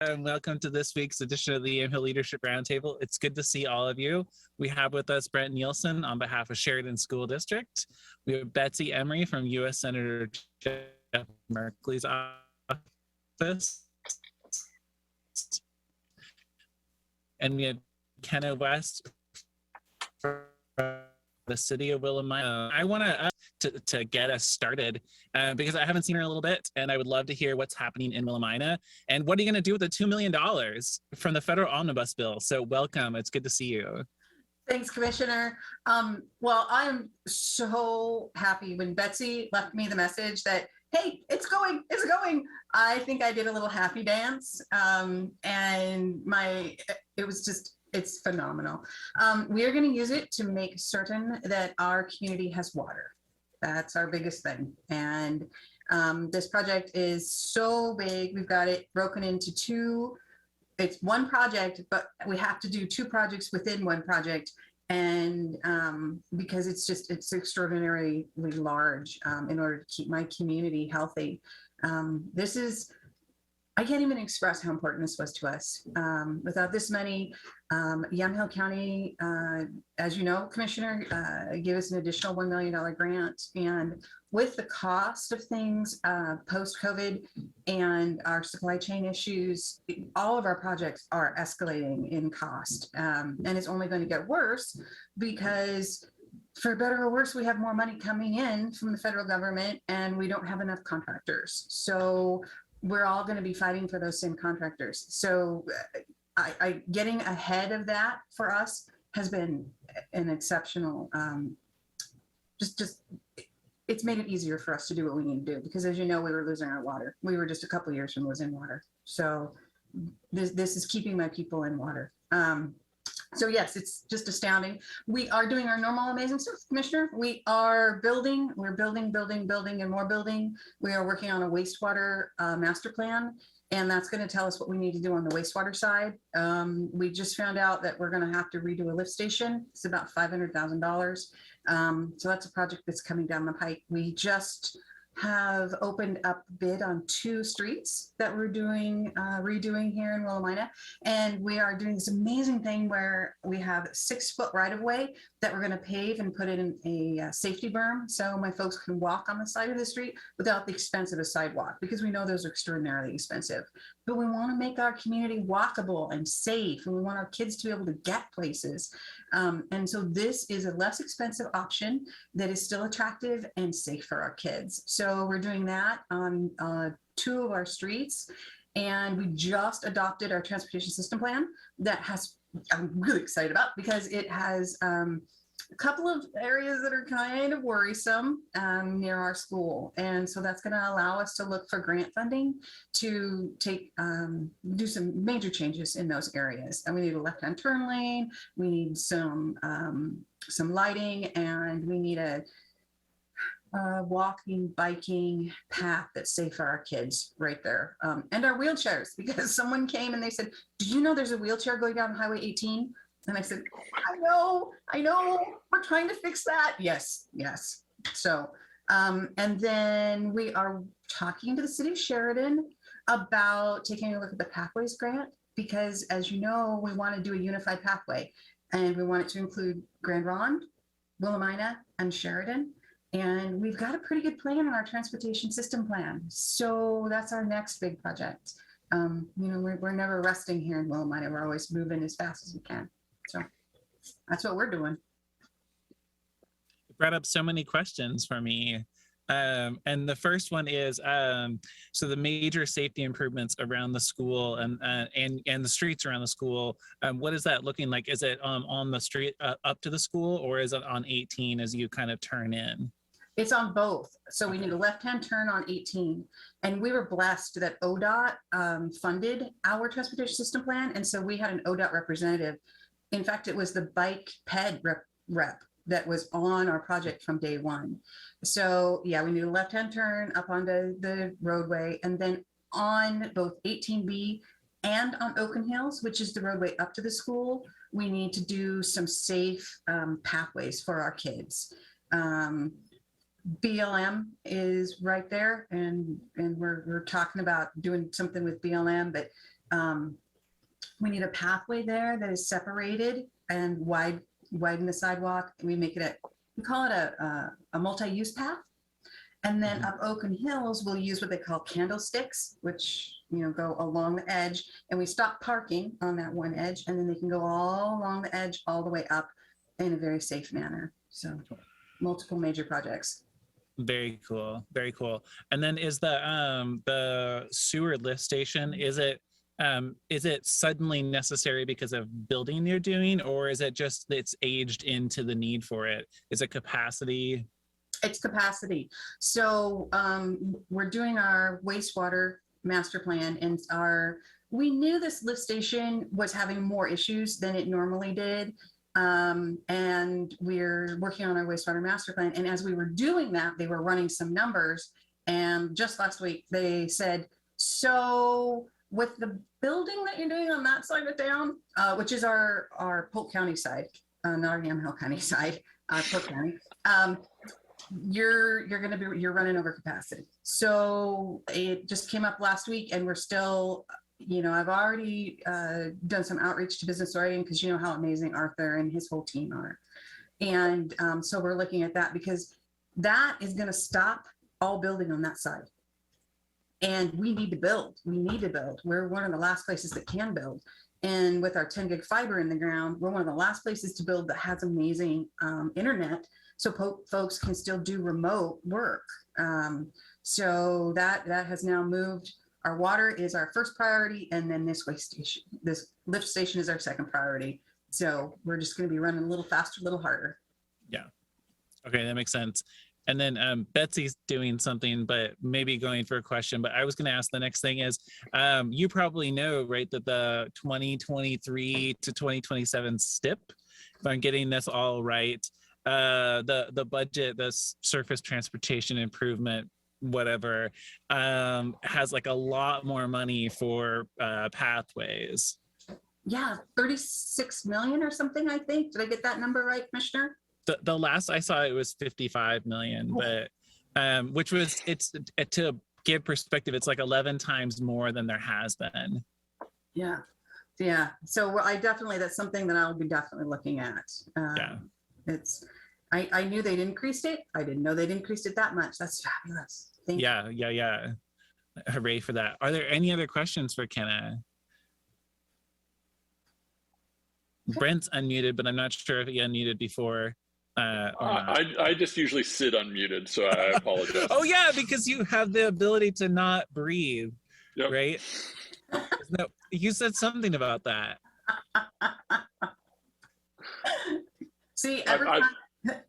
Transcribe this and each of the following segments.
and welcome to this week's edition of the Yamhill Leadership Roundtable. It's good to see all of you. We have with us Brent Nielsen on behalf of Sheridan School District. We have Betsy Emery from U.S. Senator Jeff Merkley's office. And we have Kenna West from the city of Willamina. I want to get us started because I haven't seen her in a little bit, and I would love to hear what's happening in Willamina and what are you going to do with the $2 million from the federal omnibus bill. So welcome. It's good to see you. Thanks, Commissioner. Well, I'm so happy when Betsy left me the message that, hey, it's going. I think I did a little happy dance, and it's phenomenal. We are going to use it to make certain that our community has water. That's our biggest thing. And this project is so big. We've got it broken into two. It's one project, but we have to do two projects within one project. And because it's extraordinarily large in order to keep my community healthy. I can't even express how important this was to us. Without this money, Yamhill County, as you know, Commissioner, gave us an additional $1 million grant. And with the cost of things post-COVID and our supply chain issues, all of our projects are escalating in cost. And it's only going to get worse because, for better or worse, we have more money coming in from the federal government and we don't have enough contractors. So we're all going to be fighting for those same contractors. So I getting ahead of that for us has been an exceptional, it's made it easier for us to do what we need to do, because as you know, we were losing our water. We were just a couple of years from losing water. So this is keeping my people in water. So yes, it's just astounding. We are doing our normal amazing stuff, Commissioner. We are building, we're building and more building. We are working on a wastewater master plan, and that's going to tell us what we need to do on the wastewater side. We just found out that we're going to have to redo a lift station. It's about $500,000. So that's a project that's coming down the pike. We just have opened up bid on 2 streets that we're doing, redoing here in Willamina. And we are doing this amazing thing where we have 6-foot right of way that we're gonna pave and put in a safety berm. So my folks can walk on the side of the street without the expense of a sidewalk, because we know those are extraordinarily expensive. But we wanna make our community walkable and safe, and we want our kids to be able to get places. And so this is a less expensive option that is still attractive and safe for our kids. So we're doing that on 2 of our streets, and we just adopted our transportation system plan that I'm really excited about, because it has a couple of areas that are kind of worrisome near our school. And so that's going to allow us to look for grant funding to do some major changes in those areas. And we need a left-hand turn lane, we need some lighting, and we need a walking, biking path that's safe for our kids right there. And our wheelchairs, because someone came and they said, do you know there's a wheelchair going down Highway 18? And I said, I know, we're trying to fix that. Yes. So, and then we are talking to the city of Sheridan about taking a look at the pathways grant, because as you know, we want to do a unified pathway, and we want it to include Grand Ronde, Willamina, and Sheridan. And we've got a pretty good plan in our transportation system plan. So that's our next big project. We're never resting here in Willamina. We're always moving as fast as we can. So that's what we're doing. You brought up so many questions for me. And the first one is, so the major safety improvements around the school and the streets around the school, what is that looking like? Is it on the street up to the school, or is it on 18 as you kind of turn in? It's on both. So we need a left-hand turn on 18. And we were blessed that ODOT funded our transportation system plan. And so we had an ODOT representative. In fact, it was the bike ped rep that was on our project from day one. So yeah, we need a left-hand turn up onto the roadway, and then on both 18B and on Oaken Hills, which is the roadway up to the school, we need to do some safe pathways for our kids. BLM is right there, and we're talking about doing something with BLM, but We need a pathway there that is separated and widen the sidewalk. We call it a multi-use path. And then up Oaken Hills, we'll use what they call candlesticks, which, go along the edge, and we stop parking on that one edge, and then they can go all along the edge, all the way up in a very safe manner. So multiple major projects. Very cool. Very cool. And then is the sewer lift station, is it suddenly necessary because of building you're doing, or is it just it's aged into the need for it? Is it capacity? It's capacity. So we're doing our wastewater master plan, and we knew this lift station was having more issues than it normally did. And we're working on our wastewater master plan. And as we were doing that, they were running some numbers. And just last week, they said, so with the building that you're doing on that side of town, which is our Polk County side, not our Yamhill County side, Polk County, you're running over capacity. So it just came up last week, and we're still, I've already done some outreach to business orienting, because you know how amazing Arthur and his whole team are. And so we're looking at that, because that is going to stop all building on that side. And we need to build. We're one of the last places that can build. And with our 10 gig fiber in the ground, we're one of the last places to build that has amazing internet, so folks can still do remote work. So that has now moved. Our water is our first priority, and then this lift station is our second priority. So we're just going to be running a little faster, a little harder. Yeah. Okay, that makes sense. And then Betsy's doing something, but maybe going for a question. But I was going to ask, the next thing is, you probably know, right, that the 2023 to 2027 STIP, if I'm getting this all right, the budget, the surface transportation improvement, whatever, has like a lot more money for pathways. Yeah, 36 million or something, I think. Did I get that number right, Commissioner? The last I saw, it was 55 million, but which was, it's to give perspective, it's like 11 times more than there has been. Yeah. So that's something that I'll be definitely looking at. I knew they'd increased it. I didn't know they'd increased it that much. That's fabulous. Thank you. Yeah. Hooray for that. Are there any other questions for Kenna? Brent's unmuted, but I'm not sure if he unmuted before. I just usually sit unmuted, so I apologize. Oh yeah, because you have the ability to not breathe, yep. Right? No, you said something about that. See,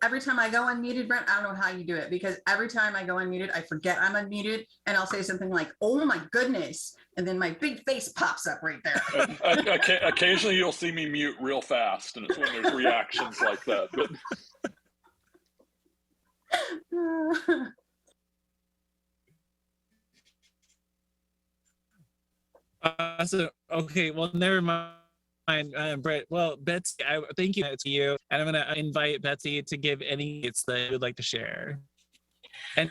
every time I go unmuted, Brent, I don't know how you do it, because every time I go unmuted, I forget I'm unmuted, and I'll say something like, "Oh my goodness," and then my big face pops up right there. Occasionally, you'll see me mute real fast, and it's when there's reactions like that. But so okay, well, never mind. Brett. Well, Betsy, thank you to you, and I'm going to invite Betsy to give any hits that you would like to share. And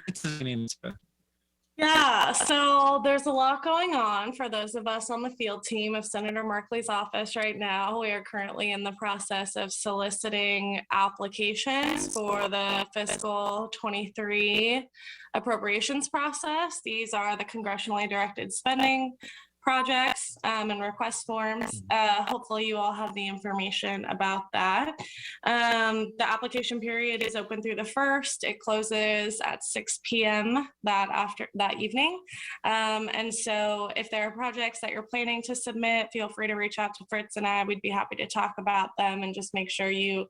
yeah, so there's a lot going on for those of us on the field team of Senator Merkley's office right now. We are currently in the process of soliciting applications for the fiscal 23 appropriations process. These are the congressionally directed spending projects and request forms. Hopefully you all have the information about that. The application period is open through the 1st. It closes at 6 p.m. that evening. And so if there are projects that you're planning to submit, feel free to reach out to Fritz and I. We'd be happy to talk about them and just make sure you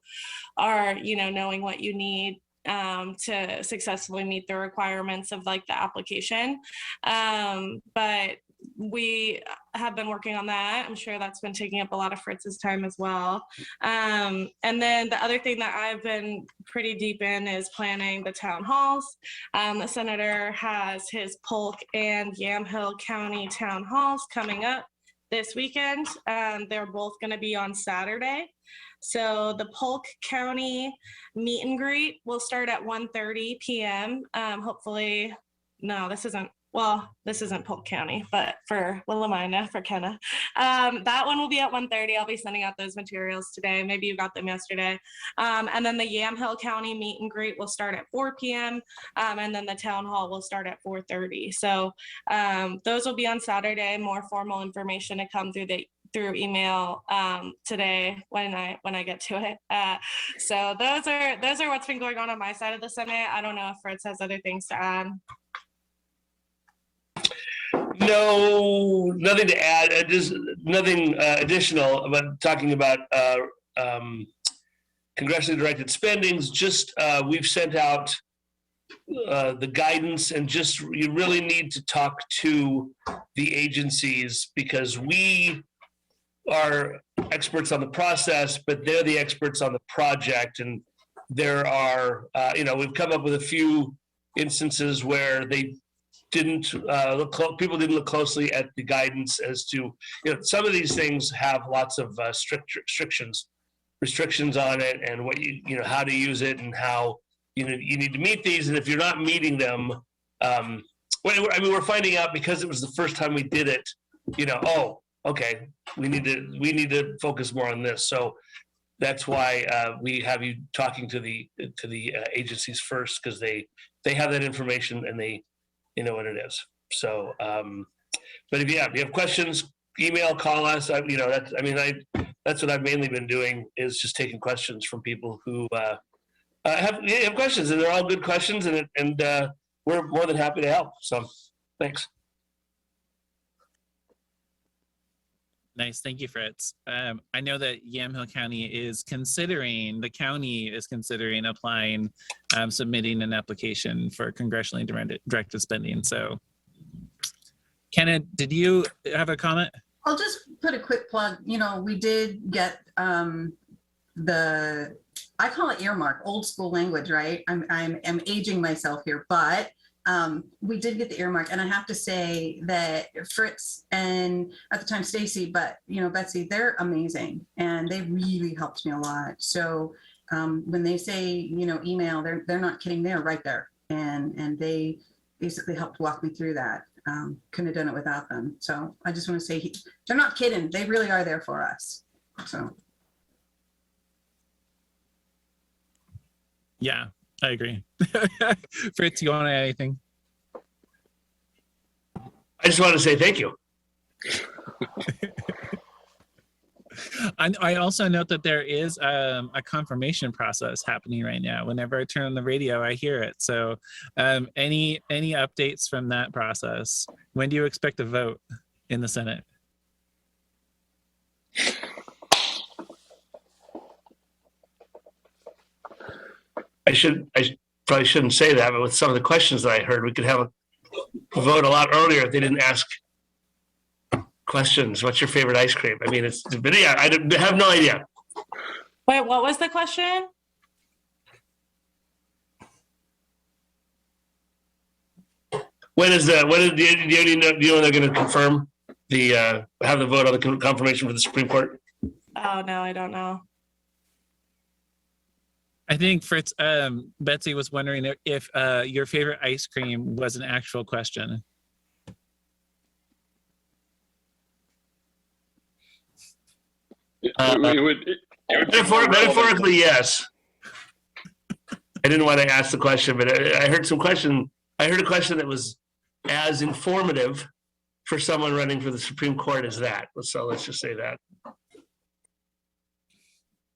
are, knowing what you need to successfully meet the requirements of like the application. But we have been working on that. I'm sure that's been taking up a lot of Fritz's time as well. And then the other thing that I've been pretty deep in is planning the town halls. The senator has his Polk and Yamhill County town halls coming up this weekend. They're both going to be on Saturday. So the Polk County meet and greet will start at 1:30 p.m. Hopefully, no, this isn't well, this isn't Polk County, but for Willamina, for Kenna. That one will be at 1:30. I'll be sending out those materials today. Maybe you got them yesterday. And then the Yamhill County meet and greet will start at 4 p.m. And then the town hall will start at 4:30. So those will be on Saturday. More formal information to come through email today when I get to it. So those are what's been going on my side of the Senate. I don't know if Fritz has other things to add. No, nothing to add. Just nothing additional. But talking about congressionally directed spendings, just we've sent out the guidance, and just you really need to talk to the agencies, because we are experts on the process, but they're the experts on the project. And there are, we've come up with a few instances where they didn't people didn't look closely at the guidance as to, some of these things have lots of restrictions on it, and what how to use it, and how you need to meet these. And if you're not meeting them, we're finding out, because it was the first time we did it, oh, okay, we need to focus more on this. So that's why we have you talking to the agencies first, because they have that information and they know what it is. So, but if you have questions, email, call us. That's what I've mainly been doing, is just taking questions from people who have questions, and they're all good questions, and we're more than happy to help. So, thanks. Nice, thank you, Fritz. I know that Yamhill County is considering applying, submitting an application for congressionally directed spending. So, Kenna, did you have a comment? I'll just put a quick plug. We did get I call it earmark, old school language, right? I'm aging myself here, but we did get the earmark, and I have to say that Fritz and at the time Stacy, but Betsy, they're amazing, and they really helped me a lot. So when they say email, they're not kidding. They're right there, and they basically helped walk me through that. Couldn't have done it without them. So I just want to say they're not kidding. They really are there for us. So Yeah, I agree. Fritz, you want to add anything? I just want to say thank you. I also note that there is a confirmation process happening right now. Whenever I turn on the radio, I hear it. So any updates from that process? When do you expect a vote in the Senate? I probably shouldn't say that, but with some of the questions that I heard, we could have a vote a lot earlier if they didn't ask questions. What's your favorite ice cream? I mean, I have no idea. Wait, what was the question? Do you know when they're going to confirm have the vote on the confirmation for the Supreme Court? Oh, no, I don't know. I think Fritz, Betsy was wondering if your favorite ice cream was an actual question. Metaphorically, yes. I didn't want to ask the question, but I heard some question. I heard a question that was as informative for someone running for the Supreme Court as that. So let's just say that.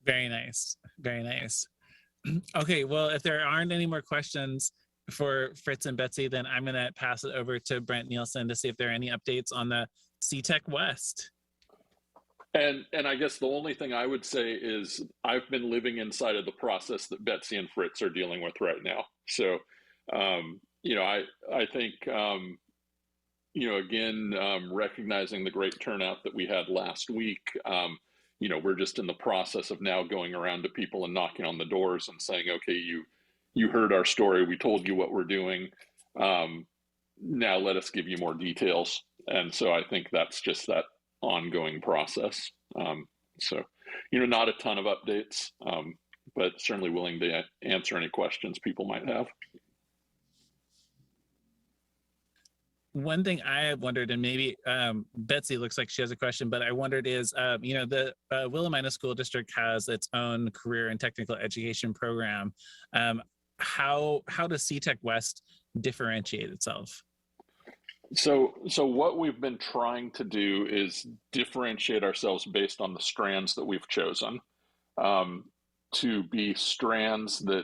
Very nice. Very nice. Okay, well, if there aren't any more questions for Fritz and Betsy, then I'm going to pass it over to Brent Nielsen to see if there are any updates on the CTEC West. And I guess the only thing I would say is I've been living inside of the process that Betsy and Fritz are dealing with right now. So, I think, again, recognizing the great turnout that we had last week, we're just in the process of now going around to people and knocking on the doors and saying, okay, you heard our story. We told you what we're doing. Now let us give you more details. And so I think that's just that ongoing process. Not a ton of updates, but certainly willing to answer any questions people might have. one thing I have wondered, and maybe Betsy looks like she has a question, but I wondered is, the Willamina School District has its own career and technical education program. How does CTech West differentiate itself? So what we've been trying to do is differentiate ourselves based on the strands that we've chosen, to be strands that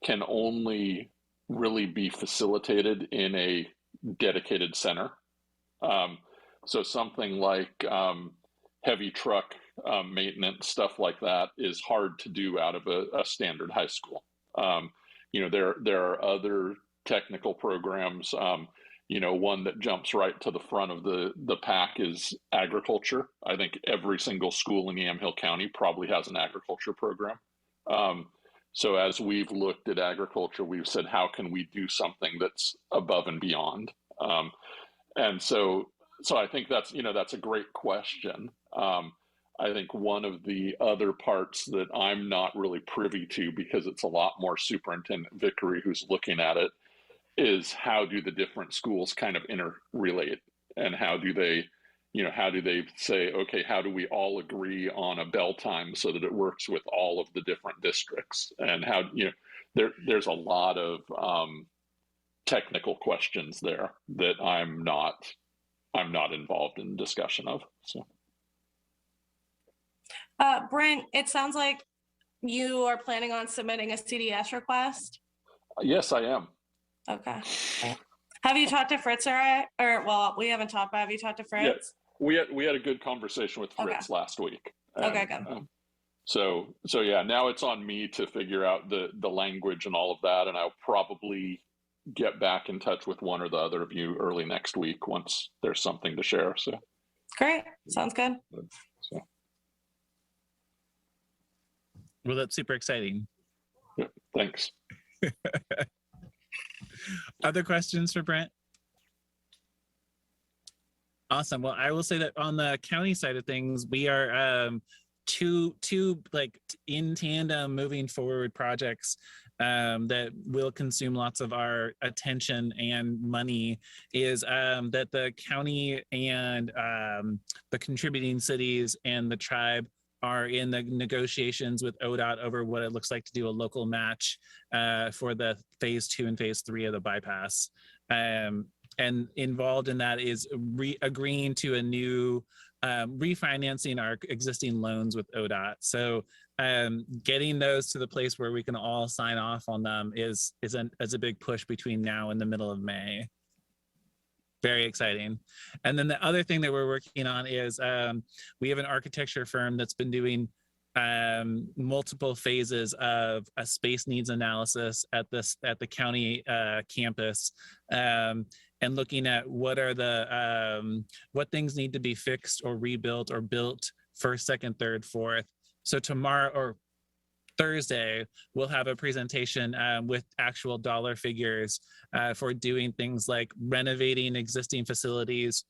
can only really be facilitated in a dedicated center. So something like heavy truck maintenance, stuff like that, is hard to do out of a standard high school. There are other technical programs. One that jumps right to the front of the pack is agriculture. I think every single school in Yamhill County probably has an agriculture program. So as we've looked at agriculture, we've said, how can we do something that's above and beyond? And so I think that's a great question. I think one of the other parts that I'm not really privy to, because it's a lot more Superintendent Vickery who's looking at it, is how do the different schools kind of interrelate, and how do they say, okay, how do we all agree on a bell time so that it works with all of the different districts? And how, there's a lot of technical questions there that I'm not involved in discussion of. So, Brent, it sounds like you are planning on submitting a CDS request. Yes, I am. Okay. Have you talked to Fritz well, we haven't talked, but have you talked to Fritz? Yeah, we had a good conversation with Fritz last week. Okay, good. So yeah, now it's on me to figure out the language and all of that, and I'll probably get back in touch with one or the other of you early next week once there's something to share. So great, sounds good. So. Well, that's super exciting. Yeah, thanks. Other questions for Brent? Awesome. Well, I will say that on the county side of things, we are two like in tandem moving forward projects that will consume lots of our attention and money. Is that the county and the contributing cities and the tribe are in the negotiations with ODOT over what it looks like to do a local match for the phase 2 and phase 3 of the bypass. And involved in that is agreeing to a new refinancing our existing loans with ODOT. So getting those to the place where we can all sign off on them is a big push between now and the middle of May. Very exciting. And then the other thing that we're working on is we have an architecture firm that's been doing multiple phases of a space needs analysis at the county campus, and looking at what things need to be fixed or rebuilt or built first, second, third, fourth. So tomorrow or Thursday, we'll have a presentation with actual dollar figures for doing things like renovating existing facilities,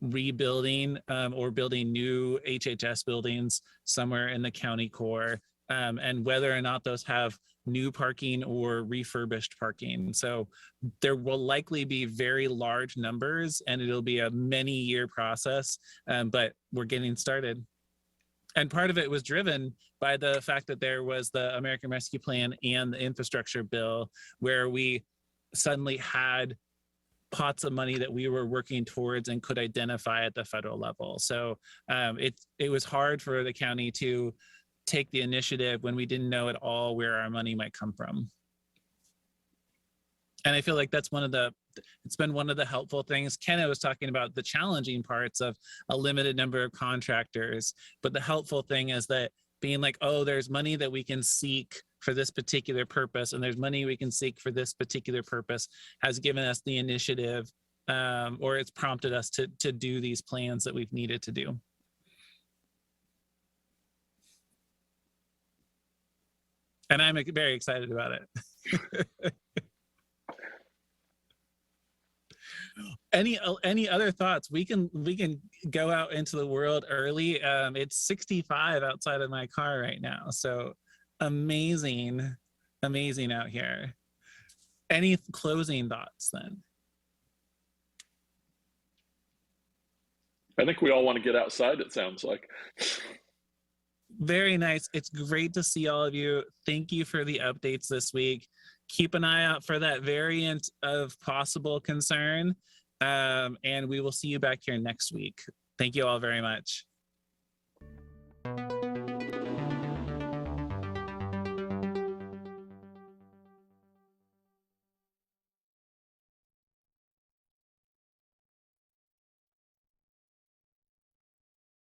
rebuilding or building new HHS buildings somewhere in the county core, and whether or not those have new parking or refurbished parking. So there will likely be very large numbers, and it'll be a many-year process, but we're getting started. And part of it was driven by the fact that there was the American Rescue Plan and the infrastructure bill, where we suddenly had pots of money that we were working towards and could identify at the federal level. So it was hard for the county to take the initiative when we didn't know at all where our money might come from. And I feel like it's been one of the helpful things. Kenna was talking about the challenging parts of a limited number of contractors, but the helpful thing is that being like, oh, there's money that we can seek for this particular purpose, and there's money we can seek for this particular purpose, has given us the initiative, or it's prompted us to do these plans that we've needed to do. And I'm very excited about it. Any other thoughts? We can go out into the world early. It's 65 outside of my car right now, so amazing out here. Any closing thoughts then? I think we all want to get outside, it sounds like. Very nice. It's great to see all of you. Thank you for the updates this week. Keep an eye out for that variant of possible concern. And we will see you back here next week. Thank you all very much.